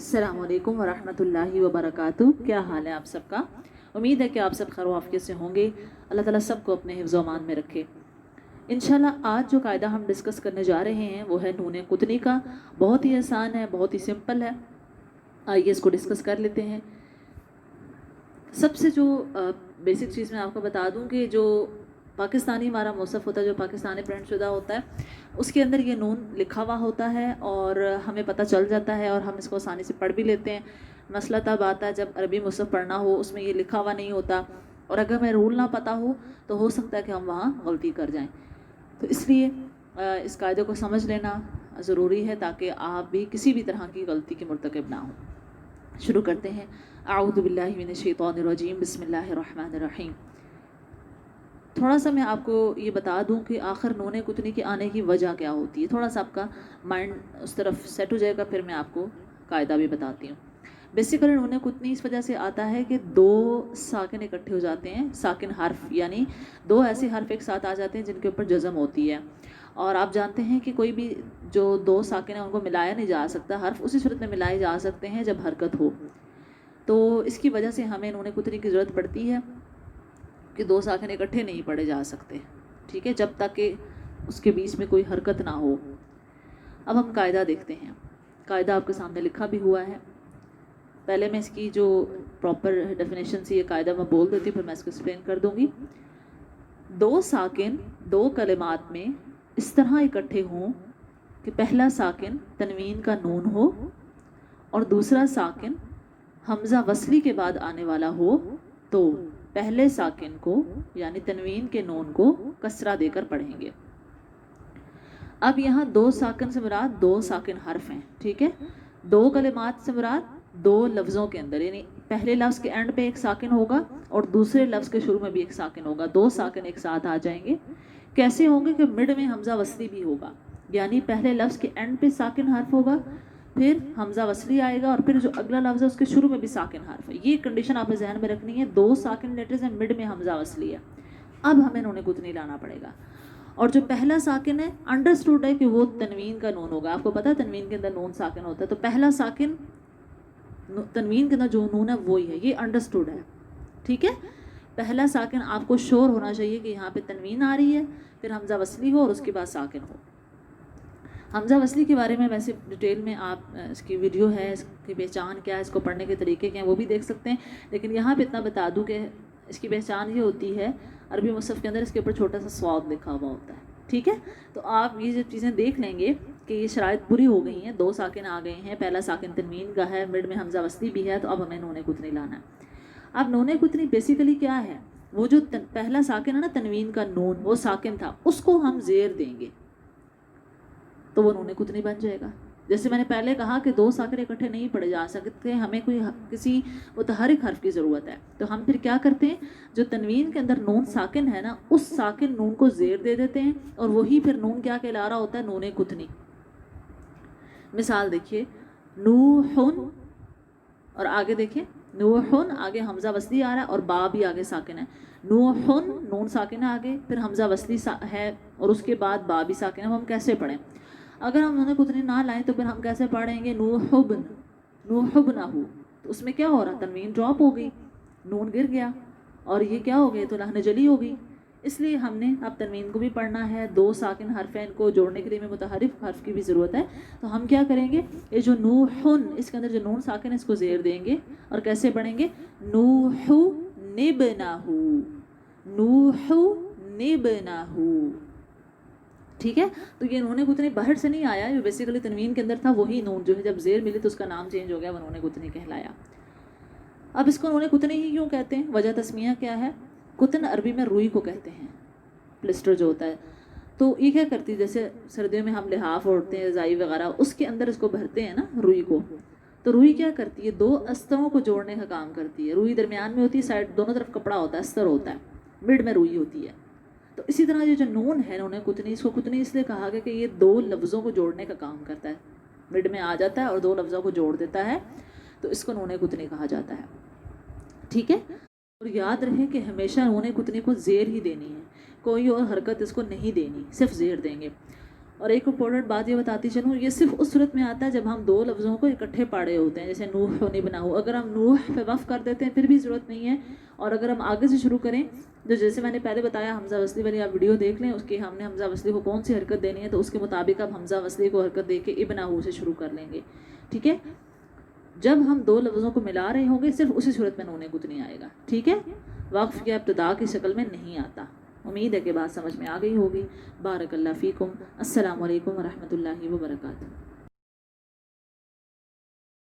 अस्सलाम वालेकुम वरहमतुल्लाहि वबरकातुहू। क्या हाल है आप सबका? उम्मीद है कि आप सब खैर आफियत से होंगे। अल्लाह ताला सबको अपने हिफ्ज़ व अमान में रखे। इंशाल्लाह आज जो कायदा हम डिस्कस करने जा रहे हैं वो है नून कुतनी का। बहुत ही आसान है, बहुत ही सिंपल है। आइए इसको डिस्कस कर लेते हैं। सबसे जो बेसिक चीज़ मैं आपको बता दूं कि जो पाकिस्तानी हमारा मुसहफ़ होता है, जो पाकिस्तानी प्रिंट शुदा होता है, उसके अंदर ये नून लिखा हुआ होता है और हमें पता चल जाता है और हम इसको आसानी से पढ़ भी लेते हैं। मसला तब आता है जब अरबी मुसहफ़ पढ़ना हो, उसमें ये लिखा हुआ नहीं होता और अगर हमें रूल ना पता हो तो सकता है कि हम वहाँ गलती कर जाएं। तो इसलिए इस कायदे को समझ लेना ज़रूरी है ताकि आप भी किसी भी तरह की गलती के मुर्तकिब ना हो। शुरू करते हैं। आऊज़ु बिल्लाहि मिनश शैतानिर रजीम, बिस्मिल्लाहिर रहमानिर रहीम। थोड़ा सा मैं आपको ये बता दूं कि आखिर नून कुतनी के आने की वजह क्या होती है। थोड़ा सा आपका माइंड उस तरफ सेट हो जाएगा, फिर मैं आपको कायदा भी बताती हूँ। बेसिकली नून कुतनी इस वजह से आता है कि दो साकिन इकट्ठे हो जाते हैं, साकिन हर्फ, यानी दो ऐसे हर्फ एक साथ आ जाते हैं जिनके ऊपर जज़म होती है। और आप जानते हैं कि कोई भी जो दो साकिन है उनको मिलाया नहीं जा सकता। हर्फ उसी सूरत में मिलाए जा सकते हैं जब हरकत हो। तो इसकी वजह से हमें नून कुतनी की ज़रूरत पड़ती है कि दो साकिन इकट्ठे नहीं पढ़े जा सकते, ठीक है, जब तक कि उसके बीच में कोई हरकत ना हो। अब हम कायदा देखते हैं। कायदा आपके सामने लिखा भी हुआ है। पहले मैं इसकी जो प्रॉपर डेफिनेशन से ये कायदा मैं बोल देती हूँ, फिर मैं इसको एक्सप्लेन कर दूँगी। दो साकिन दो कलिमात में इस तरह इकट्ठे हों कि पहला साकिन तनवीन का नून हो और दूसरा साकिन हमज़ा वसली के बाद आने वाला हो, तो पहले साकिन को यानी तनवीन के नून को कसरा देकर पढ़ेंगे। अब यहाँ दो साकिन से मुराद दो साकिन हर्फ हैं, ठीक है। दो कलिमात से मुराद दो लफ्ज़ों के अंदर, यानी पहले लफ्ज़ के एंड पे एक साकिन होगा और दूसरे लफ्ज़ के शुरू में भी एक साकिन होगा। दो साकिन एक साथ आ जाएंगे। कैसे होंगे कि मिड में हमज़ा वसली भी होगा, यानी पहले लफ्ज़ के एंड पे साकिन हर्फ होगा, फिर हमज़ा वसली आएगा और फिर जो अगला लफ्ज़ है उसके शुरू में भी साकिन हर्फ है। ये कंडीशन आपने जहन में रखनी है। दो साकिन लेटर्स हैं, मिड में हमज़ा वसली है। अब हमें नून कुतनी लाना पड़ेगा और जो पहला साकिन है अंडरस्टूड है कि वो तनवीन का नून होगा। आपको पता है तनवीन के अंदर नून साकिन होता है, तो पहला साकिन तनवीन के अंदर जो नून है वही है, ये अंडरस्टूड है, ठीक है। पहला साकिन आपको श्योर होना चाहिए कि यहाँ पे तनवीन आ रही है, फिर हमज़ा वसली हो और उसके बाद साकिन हो। हमज़ा वसली के बारे में वैसे डिटेल में आप इसकी वीडियो है, इसकी पहचान क्या है, इसको पढ़ने के तरीके क्या हैं, वो भी देख सकते हैं। लेकिन यहाँ पे इतना बता दूँ कि इसकी पहचान ये होती है, अरबी मुसहफ़ के अंदर इसके ऊपर छोटा सा स्वाद लिखा हुआ होता है, ठीक है। तो आप ये जो चीज़ें देख लेंगे कि ये शराइत पूरी हो गई हैं, दो साकिन आ गए हैं, पहला साकिन तनवीन का है, मिड में हमज़ा वसली भी है, तो अब हमें नून कुतनी लाना है। अब नून कुतनी बेसिकली क्या है, वो जो पहला साकिन है ना तनवीन का नून, वो साकिन था, उसको हम ज़ेर देंगे तो वो नून कुतनी बन जाएगा। जैसे मैंने पहले कहा कि दो साकिन इकट्ठे नहीं पढ़े जा सकते, हमें कोई किसी मुतहरिक हर्फ की ज़रूरत है। तो हम फिर क्या करते हैं, जो तनवीन के अंदर नून साकिन है ना, उस साकिन नून को ज़ेर दे देते हैं और वही फिर नून क्या कहला रहा होता है, नून कुतनी। मिसाल देखिए, नूहुन, और आगे देखिए नूहुन, आगे हमज़ा वसली आ रहा है और बा भी आगे साकिन है। नूहुन नून साकिन है आगे, फिर हमज़ा वसली है और उसके बाद बा भी साकिन है। हम कैसे पढ़ें? अगर हम नून कुतनी ना लाएं तो फिर हम कैसे पढ़ेंगे, नूहुबन, नूहुबनहु, तो उसमें क्या हो रहा, तनवीन ड्रॉप हो गई, नून गिर गया और ये क्या हो गया, तो लहन जली हो गई। इसलिए हमने अब तनवीन को भी पढ़ना है, दो साकिन हरफैन को जोड़ने के लिए हमें मुतहरिफ हर्फ की भी ज़रूरत है। तो हम क्या करेंगे, ये जो नूहुन, इसके अंदर जो नून साकिन है इसको ज़ेर देंगे और कैसे पढ़ेंगे, नूहु निबनहु, नूहु निबनहु, ठीक है। तो ये नून कुतनी बाहर से नहीं आया, जो बेसिकली तनवीन के अंदर था वही नून जो है जब ज़ेर मिली तो उसका नाम चेंज हो गया, वो नून कुतनी कहलाया। अब इसको नून कुतनी ही क्यों कहते हैं, वजह तस्मिया क्या है। कुतन अरबी में रुई को कहते हैं, प्लिस्टर जो होता है। तो ये क्या करती है, जैसे सर्दियों में हम लिहाफ ओढ़ते हैं, रज़ाई वगैरह, उसके अंदर इसको भरते हैं ना रुई को। तो रुई क्या करती है, दो अस्तरों को जोड़ने का काम करती है। रुई दरमियान में होती है, साइड दोनों तरफ कपड़ा होता है, अस्तर होता है, मिड में रुई होती है। तो इसी तरह ये जो नून है नून कुतनी, इसको कुतनी इसलिए कहा गया कि ये दो लफ्ज़ों को जोड़ने का काम करता है, मिड में आ जाता है और दो लफ्ज़ों को जोड़ देता है, तो इसको नून कुतनी कहा जाता है, ठीक है। और याद रहे कि हमेशा नून कुतनी को ज़ेर ही देनी है, कोई और हरकत इसको नहीं देनी, सिर्फ ज़ेर देंगे। اور ایک امپورٹنٹ بات یہ بتاتی چلوں، یہ صرف اس صورت میں آتا ہے جب ہم دو لفظوں کو اکٹھے پاڑے ہوتے ہیں، جیسے نوح و نبنا ہو. اگر ہم نوح پہ وقف کر دیتے ہیں پھر بھی ضرورت نہیں ہے. اور اگر ہم آگے سے شروع کریں تو جیسے میں نے پہلے بتایا حمزہ وصلی والی آپ ویڈیو دیکھ لیں، اس کی ہم نے حمزہ وصلی کو کون سی حرکت دینی ہے، تو اس کے مطابق اب حمزہ وصلی کو حرکت دے کے ابنا ہو سے شروع کر لیں گے. ٹھیک ہے، جب ہم دو لفظوں کو ملا رہے ہوں گے صرف اسی صورت میں نون گتنی آئے گا. ٹھیک ہے، وقف یا ابتدا کی شکل میں نہیں آتا. امید ہے کہ بات سمجھ میں آ گئی ہوگی. بارک اللہ فیکم. السلام علیکم ورحمۃ اللہ وبرکاتہ.